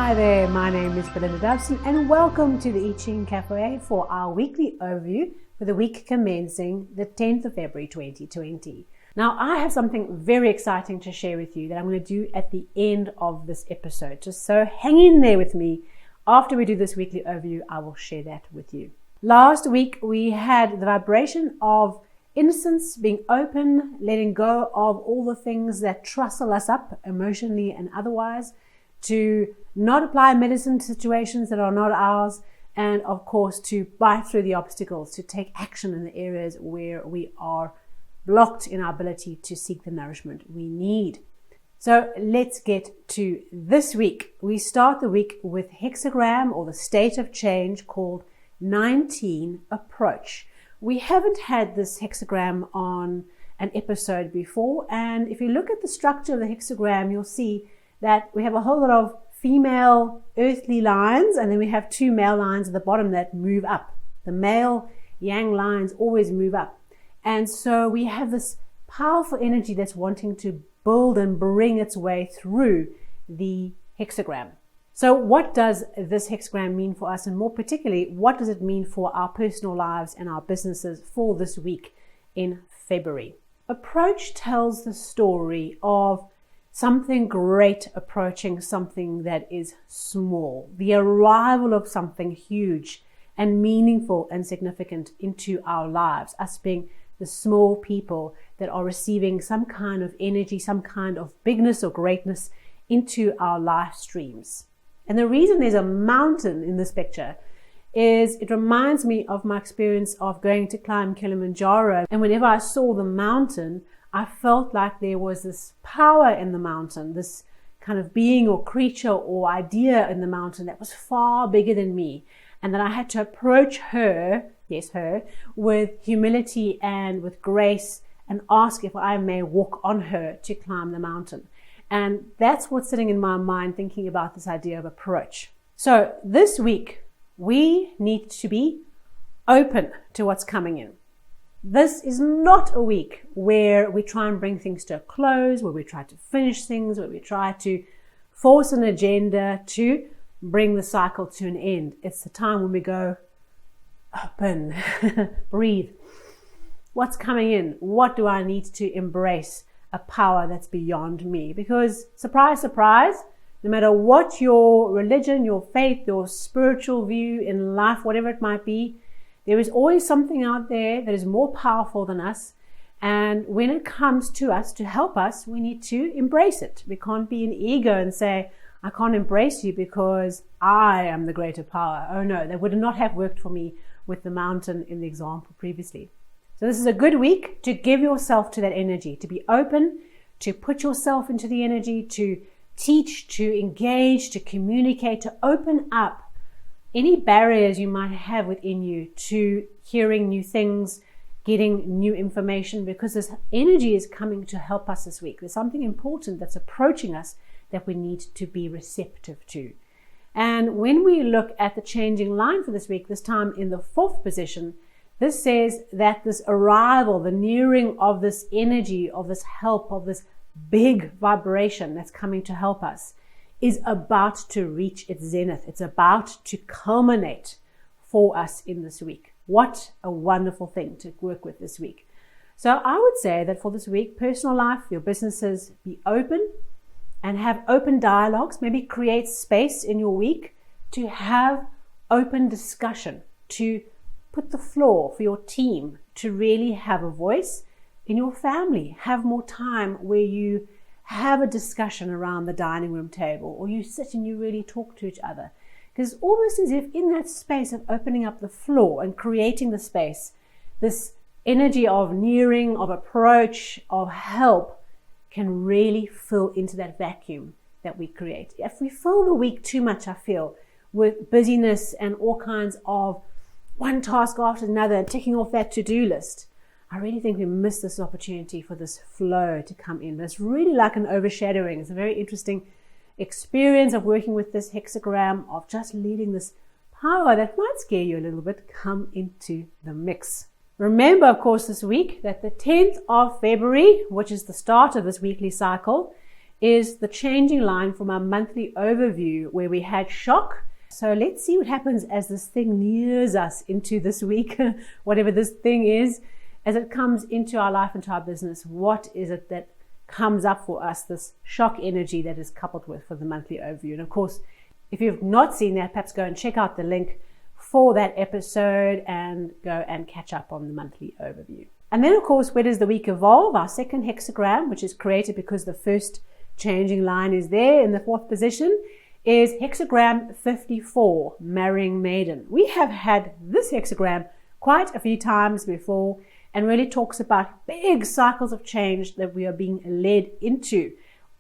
Hi there, my name is Belinda Dobson and welcome to the Ching Cafe for our weekly overview for the week commencing the 10th of February 2020. Now I have something very exciting to share with you that I'm going to do at the end of this episode. Just so hang in there with me. After we do this weekly overview, I will share that with you. Last week we had the vibration of innocence, being open, letting go of all the things that trussle us up emotionally and otherwise, to not apply medicine to situations that are not ours, and of course to bite through the obstacles, to take action in the areas where we are blocked in our ability to seek the nourishment we need. So let's get to this week. We start the week with Hexagram, or the state of change, called 19 approach. We haven't had this hexagram on an episode before, and if you look at the structure of the hexagram, you'll see that we have a whole lot of female earthly lines, and then we have two male lines at the bottom that move up. The male yang lines always move up. And so we have this powerful energy that's wanting to build and bring its way through the hexagram. So what does this hexagram mean for us, and more particularly, what does it mean for our personal lives and our businesses for this week in February? Approach tells the story of something great approaching something that is small, the arrival of something huge and meaningful and significant into our lives, us being the small people that are receiving some kind of energy, some kind of bigness or greatness into our life streams. And the reason there's a mountain in this picture is it reminds me of my experience of going to climb Kilimanjaro. And whenever I saw the mountain, I felt like there was this power in the mountain, this kind of being or creature or idea in the mountain that was far bigger than me, and that I had to approach her, yes, her, with humility and with grace, and ask if I may walk on her to climb the mountain. And that's what's sitting in my mind thinking about this idea of approach. So this week, we need to be open to what's coming in. This is not a week where we try and bring things to a close, where we try to finish things, where we try to force an agenda to bring the cycle to an end. It's the time when we go, open, breathe. What's coming in? What do I need to embrace? A power that's beyond me. Because, surprise, surprise, no matter what your religion, your faith, your spiritual view in life, whatever it might be, there is always something out there that is more powerful than us. And when it comes to us to help us, we need to embrace it. We can't be an ego and say, I can't embrace you because I am the greater power. Oh no, that would not have worked for me with the mountain in the example previously. So this is a good week to give yourself to that energy, to be open, to put yourself into the energy, to teach, to engage, to communicate, to open up any barriers you might have within you to hearing new things, getting new information, because this energy is coming to help us this week. There's something important that's approaching us that we need to be receptive to. And when we look at the changing line for this week, this time in the 4th position, this says that this arrival, the nearing of this energy, of this help, of this big vibration that's coming to help us, is about to reach its zenith. It's about to culminate for us in this week. What a wonderful thing to work with this week. So I would say that for this week, personal life, your businesses, be open and have open dialogues. Maybe create space in your week to have open discussion, to put the floor for your team to really have a voice. In your family, have more time where you have a discussion around the dining room table, or you sit and you really talk to each other. Because it's almost as if in that space of opening up the floor and creating the space, this energy of nearing, of approach, of help can really fill into that vacuum that we create. If we fill the week too much, I feel, with busyness and all kinds of one task after another, ticking off that to-do list, I really think we miss this opportunity for this flow to come in. But it's really like an overshadowing. It's a very interesting experience of working with this hexagram, of just leading this power that might scare you a little bit come into the mix. Remember, of course, this week that the 10th of February, which is the start of this weekly cycle, is the changing line from our monthly overview where we had shock. So let's see what happens as this thing nears us into this week, whatever this thing is, as it comes into our life, into our business. What is it that comes up for us, this shock energy that is coupled with for the monthly overview? And of course, if you've not seen that, perhaps go and check out the link for that episode and go and catch up on the monthly overview. And then, of course, where does the week evolve? Our second hexagram, which is created because the first changing line is there in the 4th position, is hexagram 54, marrying Maiden. We have had this hexagram quite a few times before and really talks about big cycles of change that we are being led into.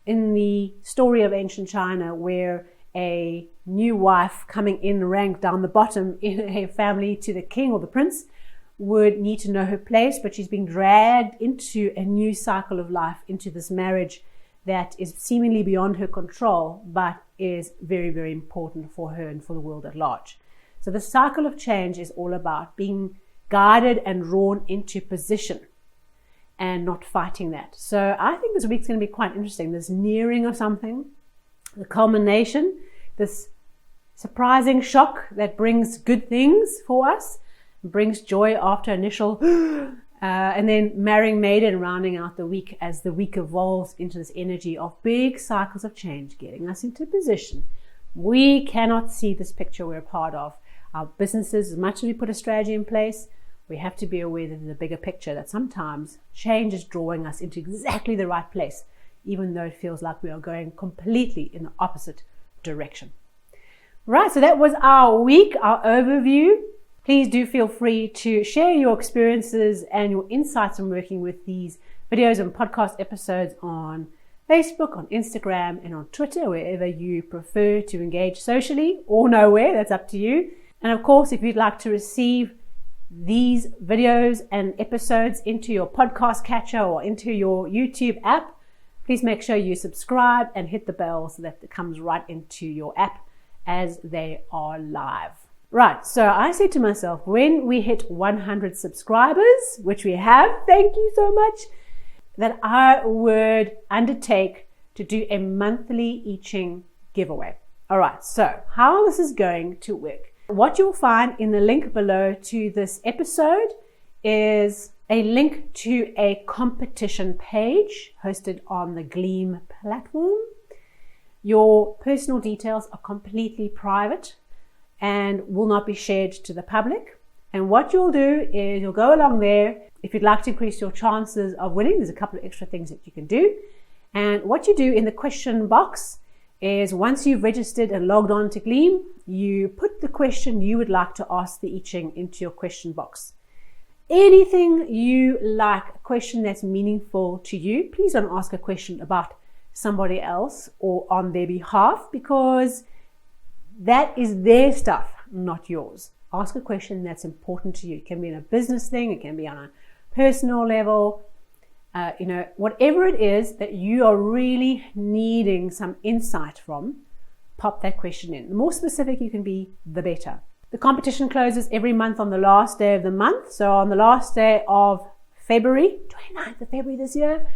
In the story of ancient China, where a new wife coming in rank down the bottom in a family to the king or the prince would need to know her place, but she's being dragged into a new cycle of life, into this marriage that is seemingly beyond her control, but is very, very important for her and for the world at large. So the cycle of change is all about being guided and drawn into position and not fighting that. So I think this week's going to be quite interesting. This nearing of something, the culmination, this surprising shock that brings good things for us, brings joy after initial and then marrying Maiden, rounding out the week as the week evolves into this energy of big cycles of change, getting us into position. We cannot see this picture we're a part of. Our businesses, as much as we put a strategy in place, we have to be aware that there's a bigger picture, that sometimes change is drawing us into exactly the right place, even though it feels like we are going completely in the opposite direction. Right, so that was our week, our overview. Please do feel free to share your experiences and your insights on working with these videos and podcast episodes on Facebook, on Instagram, and on Twitter, wherever you prefer to engage socially, or nowhere, that's up to you. And of course, if you'd like to receive these videos and episodes into your podcast catcher or into your YouTube app, please make sure you subscribe and hit the bell so that it comes right into your app as they are live. Right, so I said to myself, when we hit 100 subscribers, which we have, thank you so much, that I would undertake to do a monthly I Ching giveaway. All right, so how this is going to work. What you'll find in the link below to this episode is a link to a competition page hosted on the Gleam platform. Your personal details are completely private and will not be shared to the public. And what you'll do is you'll go along there. If you'd like to increase your chances of winning, there's a couple of extra things that you can do. And what you do in the question box is, once you've registered and logged on to Gleam, you put the question you would like to ask the I Ching into your question box. Anything you like, a question that's meaningful to you. Please don't ask a question about somebody else or on their behalf, because that is their stuff, not yours. Ask a question that's important to you. It can be in a business thing, it can be on a personal level, whatever it is that you are really needing some insight from, pop that question in. The more specific you can be, the better. The competition closes every month on the last day of the month. So on the last day of February, 29th of February this year,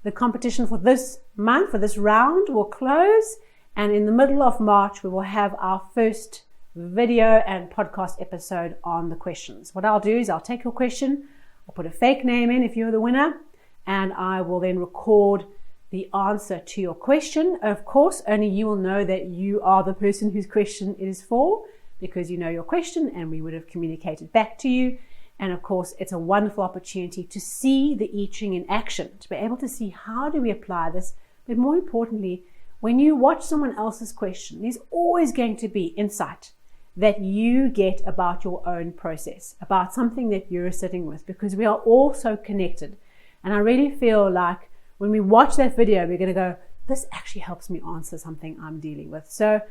the competition for this month, for this round, will close. And in the middle of March, we will have our first video and podcast episode on the questions. What I'll do is I'll take your question, I'll put a fake name in if you're the winner, and I will then record the answer to your question. Of course, only you will know that you are the person whose question it is for, because you know your question and we would have communicated back to you. And of course, it's a wonderful opportunity to see the I Ching in action, to be able to see how do we apply this. But more importantly, when you watch someone else's question, there's always going to be insight that you get about your own process, about something that you're sitting with, because we are all so connected. And I really feel like when we watch that video, we're going to go, this actually helps me answer something I'm dealing with. So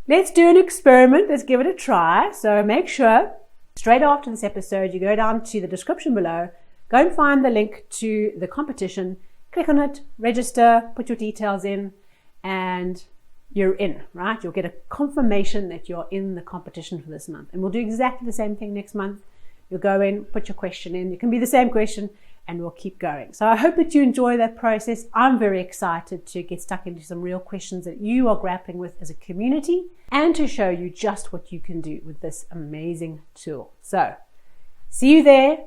let's do an experiment. Let's give it a try. So make sure straight after this episode, you go down to the description below, go and find the link to the competition, click on it, register, put your details in, and you're in, right? You'll get a confirmation that you're in the competition for this month. And we'll do exactly the same thing next month. You'll go in, put your question in. It can be the same question, and we'll keep going. So I hope that you enjoy that process. I'm very excited to get stuck into some real questions that you are grappling with as a community and to show you just what you can do with this amazing tool. So see you there.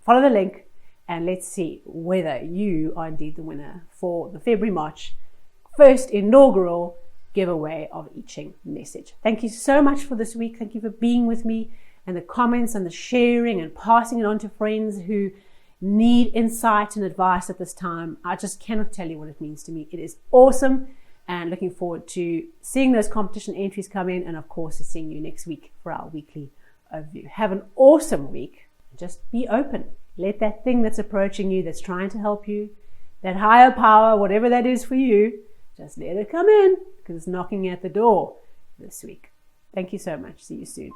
Follow the link and let's see whether you are indeed the winner for the February-March first inaugural giveaway of I Ching message. Thank you so much for this week. Thank you for being with me and the comments and the sharing and passing it on to friends who need insight and advice at this time. I just cannot tell you what it means to me. It is awesome, and looking forward to seeing those competition entries come in, and of course seeing you next week for our weekly overview. Have an awesome week. Just be open. Let that thing that's approaching you, that's trying to help you, that higher power, whatever that is for you, just let it come in, because it's knocking at the door this week. Thank you so much. See you soon.